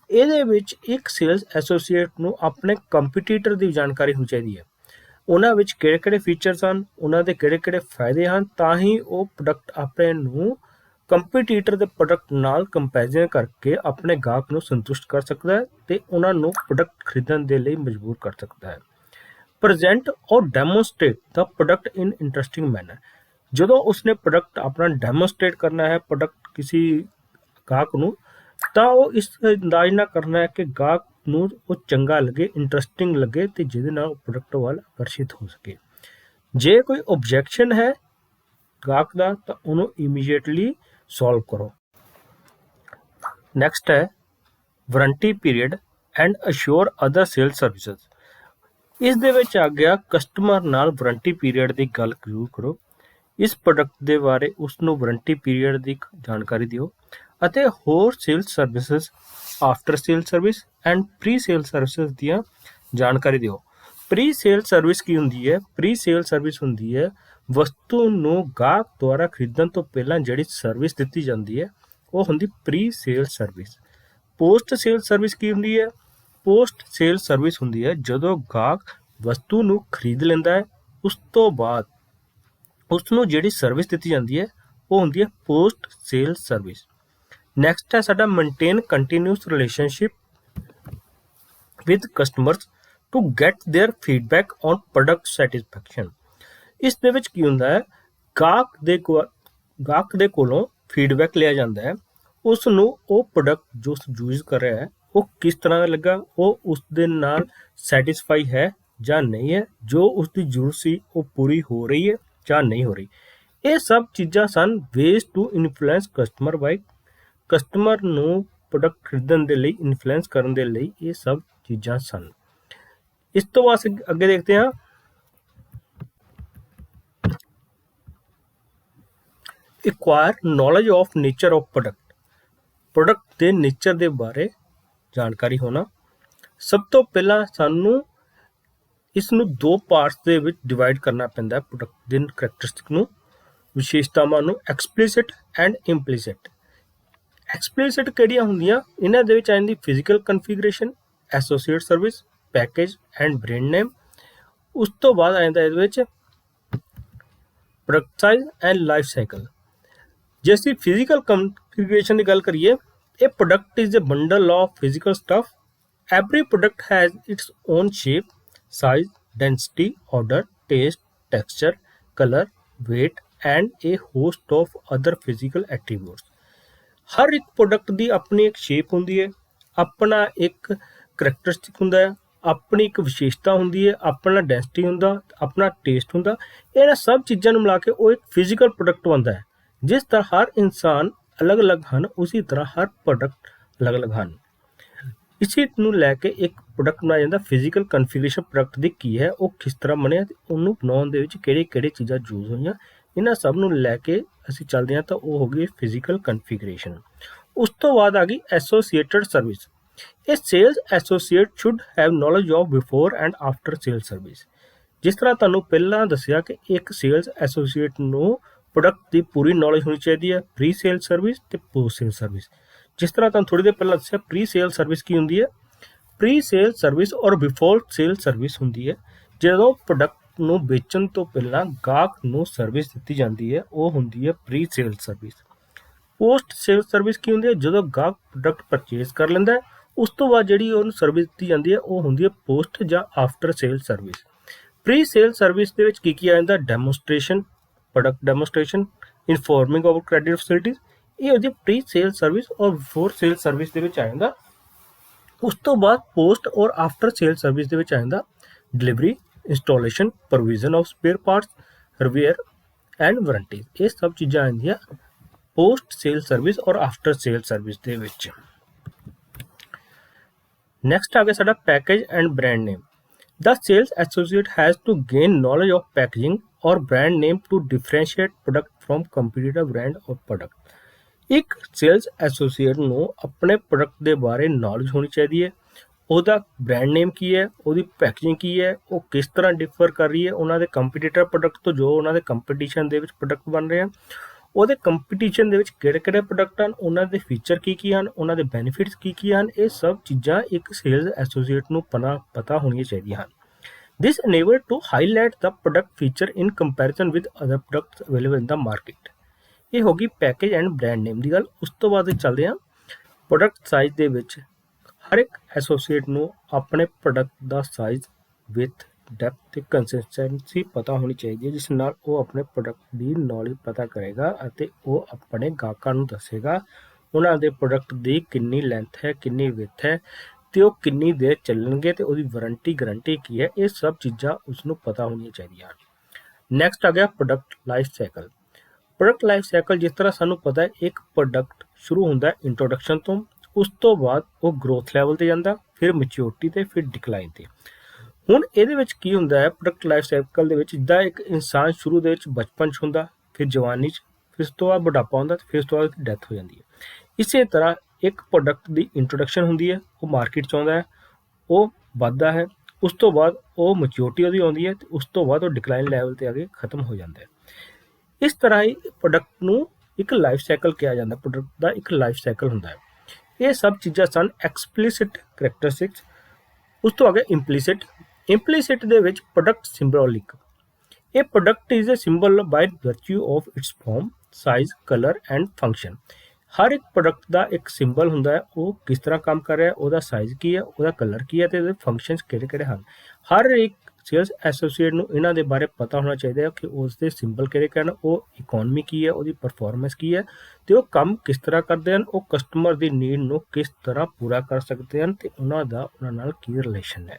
ਇਹਦੇ ਵਿੱਚ ਇੱਕ ਸੇਲਸ ਐਸੋਸੀਏਟ ਨੂੰ ਆਪਣੇ ਕੰਪੀਟੀਟਰ ਦੀ ਜਾਣਕਾਰੀ ਹੋਣੀ ਚਾਹੀਦੀ ਹੈ। ਉਹਨਾਂ ਵਿੱਚ ਕਿਹੜੇ ਕਿਹੜੇ ਫੀਚਰਸ ਹਨ, ਉਹਨਾਂ ਦੇ ਕਿਹੜੇ ਕਿਹੜੇ ਫਾਇਦੇ ਹਨ, ਤਾਂ ਹੀ ਉਹ ਪ੍ਰੋਡਕਟ ਆਪਣੇ ਨੂੰ ਕੰਪੀਟੀਟਰ ਦੇ ਪ੍ਰੋਡਕਟ ਨਾਲ ਕੰਪੈਰੀਜ਼ਨ ਕਰਕੇ ਆਪਣੇ ਗਾਹਕ ਨੂੰ ਸੰਤੁਸ਼ਟ ਕਰ ਸਕਦਾ ਹੈ ਤੇ ਉਹਨਾਂ ਨੂੰ ਪ੍ਰੋਡਕਟ ਖਰੀਦਣ ਦੇ ਲਈ ਮਜਬੂਰ ਕਰ ਸਕਦਾ ਹੈ। ਪ੍ਰੈਜ਼ੈਂਟ ਔਰ ਡੈਮੋਸਟ੍ਰੇਟ ਦਾ ਪ੍ਰੋਡਕਟ ਇਨ ਇੰਟਰਸਟਿੰਗ ਮੈਨਰ। ਜਦੋਂ ਉਸਨੇ ਪ੍ਰੋਡਕਟ ਆਪਣਾ ਡੈਮੋਸਟ੍ਰੇਟ ਕਰਨਾ ਹੈ ਪ੍ਰੋਡਕਟ ਕਿਸੇ ਗਾਹਕ ਨੂੰ, ਤਾਂ ਉਹ ਇਸ ਅੰਦਾਜ਼ ਨਾਲ ਕਰਨਾ ਹੈ ਕਿ ਗਾਹਕ ਨੂੰ ਉਹ ਚੰਗਾ ਲੱਗੇ, ਇੰਟਰਸਟਿੰਗ ਲੱਗੇ ਤੇ ਜਿਹਦੇ ਨਾਲ ਉਹ ਪ੍ਰੋਡਕਟ ਵੱਲ ਆਕਰਸ਼ਿਤ ਹੋ ਸਕੇ। ਜੇ ਕੋਈ ਓਬਜੈਕਸ਼ਨ ਹੈ ਗਾਹਕ ਦਾ ਤਾਂ ਉਹਨੂੰ ਇਮੀਡੀਏਟਲੀ ਸੋਲਵ ਕਰੋ। ਨੈਕਸਟ ਹੈ warranty period and assure other sales services. ਇਸ ਦੇ ਵਿੱਚ ਆ ਗਿਆ ਕਸਟਮਰ ਨਾਲ ਵਾਰੰਟੀ ਪੀਰੀਅਡ ਦੀ ਗੱਲ ਜ਼ਰੂਰ ਕਰੋ। ਇਸ ਪ੍ਰੋਡਕਟ ਦੇ ਬਾਰੇ ਉਸ ਨੂੰ ਵਾਰੰਟੀ ਪੀਰੀਅਡ ਦੀ ਜਾਣਕਾਰੀ ਦਿਓ ਅਤੇ ਹੋਰ sales services, after sale service and pre sale services ਦੀਆਂ ਜਾਣਕਾਰੀ ਦਿਓ। ਪ੍ਰੀ ਸੇਲ ਸਰਵਿਸ ਕੀ ਹੁੰਦੀ ਹੈ? ਪ੍ਰੀ ਸੇਲ ਸਰਵਿਸ ਹੁੰਦੀ ਹੈ ਵਸਤੂ ਨੂੰ ਗਾਹਕ ਦੁਆਰਾ ਖਰੀਦਣ ਤੋਂ ਪਹਿਲਾਂ ਜਿਹੜੀ ਸਰਵਿਸ ਦਿੱਤੀ ਜਾਂਦੀ ਹੈ ਉਹ ਹੁੰਦੀ pre sale service. Post sale service ਕੀ ਹੁੰਦੀ ਹੈ? ਪੋਸਟ ਸੇਲ ਸਰਵਿਸ ਹੁੰਦੀ ਹੈ ਜਦੋਂ ਗਾਹਕ ਵਸਤੂ ਨੂੰ ਖਰੀਦ ਲੈਂਦਾ ਹੈ, ਉਸ ਤੋਂ ਬਾਅਦ ਉਸ ਨੂੰ ਜਿਹੜੀ ਸਰਵਿਸ ਦਿੱਤੀ ਜਾਂਦੀ ਹੈ ਉਹ ਹੁੰਦੀ ਹੈ ਪੋਸਟ ਸੇਲ ਸਰਵਿਸ। ਨੈਕਸਟ ਹੈ ਸਾਡਾ maintain continuous relationship with customers to get their feedback on product satisfaction. ਇਸ ਦੇ ਵਿੱਚ ਕੀ ਹੁੰਦਾ ਹੈ, ਗਾਹਕ ਦੇ ਕੋਲੋਂ ਫੀਡਬੈਕ ਲਿਆ ਜਾਂਦਾ ਹੈ, ਉਸ ਨੂੰ ਉਹ ਪ੍ਰੋਡਕਟ ਜੋ ਯੂਜ਼ ਕਰ ਰਿਹਾ ਹੈ ਉਹ ਕਿਸ ਤਰ੍ਹਾਂ ਦਾ ਲੱਗਾ, ਉਹ ਉਸ ਦੇ ਨਾਲ ਸੈਟਿਸਫਾਈ ਹੈ ਜਾਂ ਨਹੀਂ ਹੈ, ਜੋ ਉਸ ਦੀ ਜ਼ਰੂਰਤ ਸੀ ਉਹ ਪੂਰੀ ਹੋ ਰਹੀ ਹੈ ਜਾਂ ਨਹੀਂ ਹੋ ਰਹੀ। ਇਹ ਸਭ ਚੀਜ਼ਾਂ ਸਨ ways to influence customer buy. Customer ਨੂੰ ਪ੍ਰੋਡਕਟ ਖਰੀਦਣ ਦੇ ਲਈ ਇਨਫਲੂਐਂਸ ਕਰਨ ਦੇ ਲਈ ਇਹ ਸਭ ਚੀਜ਼ਾਂ ਸਨ। ਇਸ ਤੋਂ ਬਾਅਦ ਅੱਗੇ ਦੇਖਦੇ ਹਾਂ acquire knowledge of nature of product के नेचर के बारे जानकारी होना। सब तो पहला सानू इसनू दो पार्ट्स दे विच डिवाइड करना पैंदा है प्रोडक्ट दी करैक्टरिस्टिक नू, विशेषतावां नू एक्सप्लिसिट एंड इंप्लिसिट। एक्सप्लिसिट किहड़ियां हुंदियां, इन्हां दे विच आ जांदी physical configuration, associate service, package and brand name. उस तो बाद आ जांदा इहदे विच product size and life cycle. जे असीं फिजिकल कन्फिगरेशन की गल करिए, ये product is a bundle of physical stuff Every product has its own shape, size, density, odor, taste, texture, color, weight, and a host of other physical attributes. ਹਰ ਇੱਕ product ਦੀ ਆਪਣੀ ਇੱਕ shape ਹੁੰਦੀ ਹੈ, ਆਪਣਾ ਇੱਕ ਕਰੈਕਟਰਿਸਟਿਕ ਹੁੰਦਾ ਹੈ, ਆਪਣੀ ਇੱਕ ਵਿਸ਼ੇਸ਼ਤਾ ਹੁੰਦੀ ਹੈ, ਆਪਣਾ ਡੈਂਸਿਟੀ ਹੁੰਦਾ, ਆਪਣਾ ਟੇਸਟ ਹੁੰਦਾ। ਇਹਨਾਂ ਸਭ ਚੀਜ਼ਾਂ ਨੂੰ ਮਿਲਾ ਕੇ ਉਹ ਇੱਕ ਫਿਜ਼ੀਕਲ ਪ੍ਰੋਡਕਟ ਬਣਦਾ ਹੈ। ਜਿਸ ਤਰ੍ਹਾਂ ਹਰ ਇਨਸਾਨ ਅਲੱਗ-ਅਲੱਗ ਹਨ, ਉਸੇ ਤਰ੍ਹਾਂ ਹਰ ਪ੍ਰੋਡਕਟ ਅਲੱਗ-ਅਲੱਗ ਹਨ। ਇਸੇ ਨੂੰ ਲੈ ਕੇ ਇੱਕ ਪ੍ਰੋਡਕਟ ਬਣਾਇਆ ਜਾਂਦਾ। ਫਿਜ਼ੀਕਲ ਕਨਫੀਗਰੇਸ਼ਨ ਪ੍ਰੋਡਕਟ ਦੀ ਕੀ ਹੈ, ਉਹ ਕਿਸ ਤਰ੍ਹਾਂ ਬਣਿਆ ਤੇ ਉਹਨੂੰ ਬਣਾਉਣ ਦੇ ਵਿੱਚ ਕਿਹੜੇ ਚੀਜ਼ਾਂ ਯੂਜ਼ ਹੋਈਆਂ, ਇਹਨਾਂ ਸਭ ਨੂੰ ਲੈ ਕੇ ਅਸੀਂ ਚੱਲਦੇ ਹਾਂ ਤਾਂ ਉਹ ਹੋ ਗਈ ਫਿਜ਼ੀਕਲ ਕਨਫੀਗਰੇਸ਼ਨ। ਉਸ ਤੋਂ ਬਾਅਦ ਆ ਗਈ ਐਸੋਸੀਏਟਡ ਸਰਵਿਸ। ਇਹ sales associate should have knowledge of before and after sale service. ਜਿਸ ਤਰ੍ਹਾਂ ਤੁਹਾਨੂੰ ਪਹਿਲਾਂ ਦੱਸਿਆ ਕਿ ਇੱਕ ਸੇਲਸ ਐਸੋਸੀਏਟ ਨੂੰ ਪ੍ਰੋਡਕਟ ਦੀ ਪੂਰੀ ਨੌਲੇਜ ਹੋਣੀ ਚਾਹੀਦੀ ਹੈ, ਪ੍ਰੀ ਸੇਲ ਸਰਵਿਸ ਤੇ ਪੋਸਟ ਸੇਲ ਸਰਵਿਸ। ਜਿਸ ਤਰ੍ਹਾਂ ਤੁਹਾਨੂੰ ਥੋੜੀ ਦੇਰ ਪਹਿਲਾਂ ਦੱਸਿਆ ਪ੍ਰੀ ਸੇਲ ਸਰਵਿਸ ਕੀ ਹੁੰਦੀ ਹੈ। ਪ੍ਰੀ ਸੇਲ ਸਰਵਿਸ ਔਰ ਬਿਫੋਰ ਸੇਲ ਸਰਵਿਸ ਹੁੰਦੀ ਹੈ ਜਦੋਂ ਪ੍ਰੋਡਕਟ ਨੂੰ ਵੇਚਣ ਤੋਂ ਪਹਿਲਾਂ ਗਾਹਕ ਨੂੰ ਸਰਵਿਸ ਦਿੱਤੀ ਜਾਂਦੀ ਹੈ, ਉਹ ਹੁੰਦੀ ਹੈ pre sale service. Post sale service ਕੀ ਹੁੰਦੀ ਹੈ, ਜਦੋਂ ਗਾਹਕ ਪ੍ਰੋਡਕਟ ਪਰਚੇਸ ਕਰ ਲੈਂਦਾ ਹੈ ਉਸ ਤੋਂ ਬਾਅਦ ਜਿਹੜੀ ਉਹਨੂੰ ਸਰਵਿਸ ਦਿੱਤੀ ਜਾਂਦੀ ਹੈ ਉਹ ਹੁੰਦੀ ਹੈ ਪੋਸਟ ਜਾਂ after sale service. Pre sale service ਦੇ ਵਿੱਚ ਕੀ ਆ ਜਾਂਦਾ, demonstration, product demonstration, informing about credit facilities, ਇਹ ਉਹਦੀ ਪ੍ਰੀ ਸੇਲ ਸਰਵਿਸ ਔਰ ਬਿਫੋਰ ਸੇਲ ਸਰਵਿਸ ਦੇ ਵਿੱਚ ਆ ਜਾਂਦਾ। ਉਸ ਤੋਂ ਬਾਅਦ ਪੋਸਟ ਔਰ ਆਫਟਰ ਸੇਲ ਸਰਵਿਸ ਦੇ ਵਿੱਚ ਆ ਜਾਂਦਾ delivery, installation, provision of spare parts, repair and warranty. ਇਹ ਸਭ ਚੀਜ਼ਾਂ ਆਉਂਦੀਆਂ ਪੋਸਟ ਸੇਲ ਸਰਵਿਸ ਔਰ ਆਫਟਰ ਸੇਲ ਸਰਵਿਸ ਦੇ ਵਿੱਚ। ਨੈਕਸਟ ਆ ਗਿਆ ਸਾਡਾ package and brand name. The sales associate has to gain knowledge of packaging or brand name to differentiate product from competitor brand or product. ਇੱਕ sales associate ਨੂੰ ਆਪਣੇ product ਦੇ ਬਾਰੇ ਨੌਲੇਜ ਹੋਣੀ ਚਾਹੀਦੀ ਹੈ। ਉਹਦਾ ਬ੍ਰਾਂਡ ਨੇਮ ਕੀ ਹੈ, ਉਹਦੀ ਪੈਕੇਜਿੰਗ ਕੀ ਹੈ, ਉਹ ਕਿਸ ਤਰ੍ਹਾਂ ਡਿਫਰ ਕਰ ਰਹੀ ਹੈ ਉਹਨਾਂ ਦੇ ਕੰਪੀਟੀਟਰ ਪ੍ਰੋਡਕਟ ਤੋਂ ਜੋ ਉਹਨਾਂ ਦੇ ਕੰਪੀਟੀਸ਼ਨ ਦੇ ਵਿੱਚ ਪ੍ਰੋਡਕਟ ਬਣ ਰਹੇ ਹਨ। ਉਹਦੇ ਕੰਪੀਟੀਸ਼ਨ ਦੇ ਵਿੱਚ ਕਿਹੜੇ ਪ੍ਰੋਡਕਟ ਹਨ, ਉਹਨਾਂ ਦੇ ਫੀਚਰ ਕੀ ਹਨ, ਉਹਨਾਂ ਦੇ ਬੈਨੀਫਿਟਸ ਕੀ ਹਨ। ਇਹ ਸਭ ਚੀਜ਼ਾਂ ਇੱਕ ਸੇਲਸ ਐਸੋਸੀਏਟ ਨੂੰ ਪਤਾ ਹੋਣੀਆਂ ਚਾਹੀਦੀਆਂ ਹਨ। This enabled to highlight the product feature in comparison with other products available in the market. ਇਹ ਹੋ ਗਈ ਪੈਕੇਜ ਐਂਡ ਬ੍ਰਾਂਡ ਨੇਮ ਦੀ ਗੱਲ। ਉਸ ਤੋਂ ਬਾਅਦ ਚੱਲਦੇ ਹਾਂ ਪ੍ਰੋਡਕਟ ਸਾਈਜ਼ ਦੇ ਵਿੱਚ। ਹਰ ਇੱਕ ਐਸੋਸੀਏਟ ਨੂੰ ਆਪਣੇ product the size, with, depth ਤੇ ਕੰਸਿਸਟੈਂਸੀ ਪਤਾ ਹੋਣੀ ਚਾਹੀਦੀ ਹੈ, ਜਿਸ ਨਾਲ ਉਹ ਆਪਣੇ ਪ੍ਰੋਡਕਟ ਦੀ ਨੌਲੇਜ ਪਤਾ ਕਰੇਗਾ ਅਤੇ ਉਹ ਆਪਣੇ ਗਾਹਕਾਂ ਨੂੰ ਦੱਸੇਗਾ ਉਹਨਾਂ ਦੇ ਪ੍ਰੋਡਕਟ ਦੀ ਕਿੰਨੀ ਲੈਂਥ ਹੈ, ਕਿੰਨੀ ਵਿਥ ਹੈ ਤੇ ਉਹ ਕਿੰਨੀ ਦੇਰ ਚੱਲਣਗੇ ਤੇ ਉਹਦੀ ਵਾਰੰਟੀ ਗਰੰਟੀ ਕੀ ਹੈ। ਇਹ ਸਭ ਚੀਜ਼ਾਂ ਉਸਨੂੰ ਪਤਾ ਹੋਣੀਆਂ ਚਾਹੀਦੀਆਂ ਹਨ। ਨੈਕਸਟ ਆ ਗਿਆ product life cycle. Product life cycle ਜਿਸ ਤਰ੍ਹਾਂ ਸਾਨੂੰ ਪਤਾ ਹੈ, ਇੱਕ ਪ੍ਰੋਡਕਟ ਸ਼ੁਰੂ ਹੁੰਦਾ ਹੈ ਇੰਟਰੋਡਕਸ਼ਨ ਤੋਂ, ਉਸ ਤੋਂ ਬਾਅਦ ਉਹ ਗਰੋਥ ਲੈਵਲ ਤੇ ਜਾਂਦਾ, ਫਿਰ ਮੈਚਿਓਰਿਟੀ ਤੇ, ਫਿਰ ਡਿਕਲਾਈਨ ਤੇ। ਹੁਣ ਇਹਦੇ ਵਿੱਚ ਕੀ ਹੁੰਦਾ ਹੈ ਪ੍ਰੋਡਕਟ ਲਾਈਫ ਸਾਈਕਲ ਦੇ ਵਿੱਚ, ਜਿੱਦਾਂ ਇੱਕ ਇਨਸਾਨ ਸ਼ੁਰੂ ਦੇ ਵਿੱਚ ਬਚਪਨ 'ਚ ਹੁੰਦਾ, ਫਿਰ ਜਵਾਨੀ 'ਚ, ਫਿਰ ਉਸ ਤੋਂ ਬਾਅਦ ਬੁਢਾਪਾ ਹੁੰਦਾ ਤੇ ਫਿਰ ਉਸ ਤੋਂ ਬਾਅਦ ਡੈਥ ਹੋ ਜਾਂਦੀ ਹੈ। ਇਸੇ ਤਰ੍ਹਾਂ ਇੱਕ ਪ੍ਰੋਡਕਟ ਦੀ ਇੰਟਰੋਡਕਸ਼ਨ ਹੁੰਦੀ ਹੈ, ਉਹ ਮਾਰਕੀਟ 'ਚ ਆਉਂਦਾ ਹੈ, ਉਹ ਵੱਧਦਾ ਹੈ, ਉਸ ਤੋਂ ਬਾਅਦ ਉਹ ਮੈਚਿਓਰਿਟੀ ਉਹਦੀ ਆਉਂਦੀ ਹੈ ਤੇ ਉਸ ਤੋਂ ਬਾਅਦ ਉਹ ਡਿਕਲਾਈਨ ਲੈਵਲ ਤੇ ਆ ਕੇ ਖਤਮ ਹੋ ਜਾਂਦਾ ਹੈ। ਇਸ ਤਰ੍ਹਾਂ ਹੀ ਪ੍ਰੋਡਕਟ ਨੂੰ ਇੱਕ ਲਾਈਫ ਸਾਈਕਲ ਕਿਹਾ ਜਾਂਦਾ, ਪ੍ਰੋਡਕਟ ਦਾ ਇੱਕ ਲਾਈਫ ਸਾਈਕਲ ਹੁੰਦਾ ਹੈ। ਇਹ ਸਭ ਚੀਜ਼ਾਂ ਸਨ ਐਕਸਪਲਿਸਿਟ ਕਰੈਕਟਰਿਸਟਿਕਸ। ਉਸ ਤੋਂ ਅੱਗੇ ਇੰਪਲੀਸਿਟ। ਇੰਪਲੀਸਿਟ ਦੇ ਵਿੱਚ ਪ੍ਰੋਡਕਟ ਸਿੰਬੋਲਿਕ। ਇਹ product is a symbol by virtue of its form, size, colour and function. ਹਰ ਇੱਕ ਪ੍ਰੋਡਕਟ ਦਾ ਇੱਕ ਸਿੰਬਲ ਹੁੰਦਾ ਹੈ, ਉਹ ਕਿਸ ਤਰ੍ਹਾਂ ਕੰਮ ਕਰ ਰਿਹਾ, ਉਹਦਾ ਸਾਈਜ਼ ਕੀ ਹੈ, ਉਹਦਾ ਕਲਰ ਕੀ ਹੈ ਤੇ ਉਹਦੇ ਫੰਕਸ਼ਨਸ ਕਿਹੜੇ ਹਨ। ਹਰ ਇੱਕ ਸੇਲਸ ਐਸੋਸੀਏਟ ਨੂੰ ਇਹਨਾਂ ਦੇ ਬਾਰੇ ਪਤਾ ਹੋਣਾ ਚਾਹੀਦਾ ਹੈ ਕਿ ਉਸ ਦੇ ਸਿੰਬਲ ਕਿਹੜੇ ਹਨ, ਉਹ ਇਕੋਨਮੀ ਕੀ ਹੈ, ਉਹਦੀ ਪਰਫਾਰਮੈਂਸ ਕੀ ਹੈ ਤੇ ਉਹ ਕੰਮ ਕਿਸ ਤਰ੍ਹਾਂ ਕਰਦੇ ਹਨ, ਉਹ ਕਸਟਮਰ ਦੀ ਨੀਡ ਨੂੰ ਕਿਸ ਤਰ੍ਹਾਂ ਪੂਰਾ ਕਰ ਸਕਦੇ ਹਨ ਤੇ ਉਹਨਾਂ ਦਾ ਉਹਨਾਂ ਨਾਲ ਕੀ ਰਿਲੇਸ਼ਨ ਹੈ।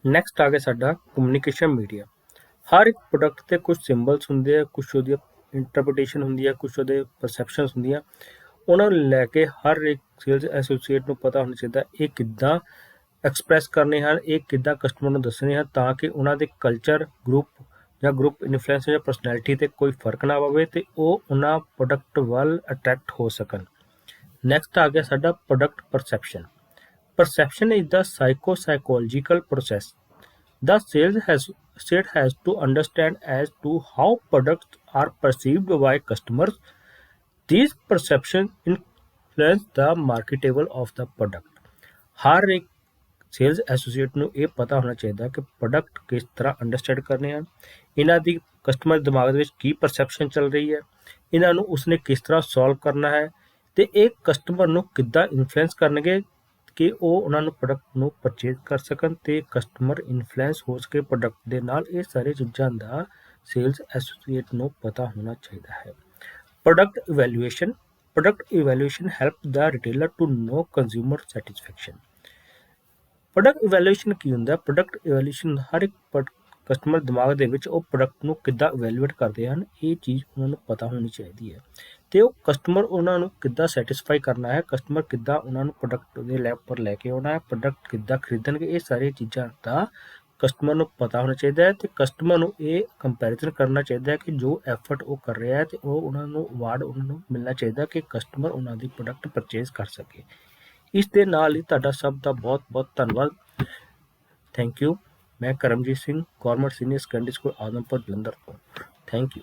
ਨੈਕਸਟ ਆ ਗਿਆ ਸਾਡਾ ਕਮਿਊਨੀਕੇਸ਼ਨ ਮੀਡੀਆ। ਹਰ ਇੱਕ ਪ੍ਰੋਡਕਟ ਤੇ ਕੁਝ ਸਿੰਬਲਸ ਹੁੰਦੇ ਆ, ਕੁਝ ਉਹਦੀ ਇੰਟਰਪ੍ਰੀਟੇਸ਼ਨ ਹੁੰਦੀ ਹੈ, ਕੁਝ ਉਹਦੇ ਪਰਸੈਪਸ਼ਨਸ ਹੁੰਦੀਆਂ, ਉਹਨਾਂ ਨੂੰ ਲੈ ਕੇ ਹਰ ਇੱਕ ਸੇਲਸ ਐਸੋਸੀਏਟ ਨੂੰ ਪਤਾ ਹੋਣਾ ਚਾਹੀਦਾ ਇਹ ਕਿੱਦਾਂ ਐਕਸਪ੍ਰੈਸ ਕਰਨੇ ਹਨ, ਇਹ ਕਿੱਦਾਂ ਕਸਟਮਰ ਨੂੰ ਦੱਸਣੇ ਹਨ ਤਾਂ ਕਿ ਉਹਨਾਂ ਦੇ ਕਲਚਰ, ਗਰੁੱਪ ਇਨਫਲੂਐਂਸ ਜਾਂ ਪਰਸਨੈਲਿਟੀ ਤੇ ਕੋਈ ਫਰਕ ਨਾ ਪਵੇ ਤੇ ਉਹ ਉਹਨਾਂ ਪ੍ਰੋਡਕਟ ਵੱਲ ਅਟਰੈਕਟ ਹੋ ਸਕਣ। ਨੈਕਸਟ ਆ ਗਿਆ ਸਾਡਾ product perception. Perception is the psychological process the sales associate has to understand as to how products are perceived by customers. These perceptions influence the marketable of the product. ਹਰ ਇੱਕ sales associate ਨੂੰ ਇਹ ਪਤਾ ਹੋਣਾ ਚਾਹੀਦਾ ਕਿ product ਕਿਸ ਤਰ੍ਹਾਂ understand ਕਰਨੇ ਹਨ, ਇਹਨਾਂ ਦੀ ਕਸਟਮਰ ਦਿਮਾਗ ਦੇ ਵਿੱਚ ਕੀ ਪਰਸੈਪਸ਼ਨ ਚੱਲ ਰਹੀ ਹੈ, ਇਹਨਾਂ ਨੂੰ ਉਸਨੇ ਕਿਸ ਤਰ੍ਹਾਂ ਸੋਲਵ ਕਰਨਾ ਹੈ ਤੇ ਇਹ ਕਸਟਮਰ ਨੂੰ ਕਿੱਦਾਂ ਇਨਫਲੂਐਂਸ ਕਰਨਗੇ, ਕਿ ਉਹ ਉਹਨਾਂ ਨੂੰ ਪ੍ਰੋਡਕਟ ਨੂੰ ਪਰਚੇਜ਼ ਕਰ ਸਕਣ ਅਤੇ ਕਸਟਮਰ ਇਨਫਲੂਐਂਸ ਹੋ ਸਕੇ ਪ੍ਰੋਡਕਟ ਦੇ ਨਾਲ। ਇਹ ਸਾਰੇ ਚੀਜ਼ਾਂ ਦਾ ਸੇਲਸ ਐਸੋਸੀਏਟ ਨੂੰ ਪਤਾ ਹੋਣਾ ਚਾਹੀਦਾ ਹੈ। Product evaluation help the retailer to know consumer satisfaction. Product evaluation ਕੀ ਹੁੰਦਾ? ਪ੍ਰੋਡਕਟ ਇਵੈਲੂਏਸ਼ਨ ਹਰ ਇੱਕ ਕਸਟਮਰ ਦਿਮਾਗ ਦੇ ਵਿੱਚ ਉਹ ਪ੍ਰੋਡਕਟ ਨੂੰ ਕਿੱਦਾਂ ਇਵੈਲੂਏਟ ਕਰਦੇ ਹਨ, ਇਹ ਚੀਜ਼ ਉਹਨਾਂ ਨੂੰ ਪਤਾ ਹੋਣੀ ਚਾਹੀਦੀ ਹੈ। ਅਤੇ ਉਹ ਕਸਟਮਰ ਉਹਨਾਂ ਨੂੰ ਕਿੱਦਾਂ ਸੈਟਿਸਫਾਈ ਕਰਨਾ ਹੈ, ਕਸਟਮਰ ਕਿੱਦਾਂ ਉਹਨਾਂ ਨੂੰ ਪ੍ਰੋਡਕਟ ਦੇ ਉੱਪਰ ਲੈ ਕੇ ਆਉਣਾ ਹੈ, ਪ੍ਰੋਡਕਟ ਕਿੱਦਾਂ ਖਰੀਦਣਗੇ, ਇਹ ਸਾਰੀਆਂ ਚੀਜ਼ਾਂ ਦਾ ਕਸਟਮਰ ਨੂੰ ਪਤਾ ਹੋਣਾ ਚਾਹੀਦਾ ਹੈ। ਅਤੇ ਕਸਟਮਰ ਨੂੰ ਇਹ ਕੰਪੈਰੀਜ਼ਨ ਕਰਨਾ ਚਾਹੀਦਾ ਹੈ ਕਿ ਜੋ ਐਫਰਟ ਉਹ ਕਰ ਰਿਹਾ ਹੈ ਅਤੇ ਉਹ ਉਹਨਾਂ ਨੂੰ ਅਵਾਰਡ ਉਹਨਾਂ ਨੂੰ ਮਿਲਣਾ ਚਾਹੀਦਾ ਕਿ ਕਸਟਮਰ ਉਹਨਾਂ ਦੀ ਪ੍ਰੋਡਕਟ ਪਰਚੇਜ਼ ਕਰ ਸਕੇ। ਇਸ ਦੇ ਨਾਲ ਹੀ ਤੁਹਾਡਾ ਸਭ ਦਾ ਬਹੁਤ ਬਹੁਤ ਧੰਨਵਾਦ। Thank you. ਮੈਂ Karamjit Singh, government senior secondary school Adampur Jalandhar ਤੋਂ। Thank you.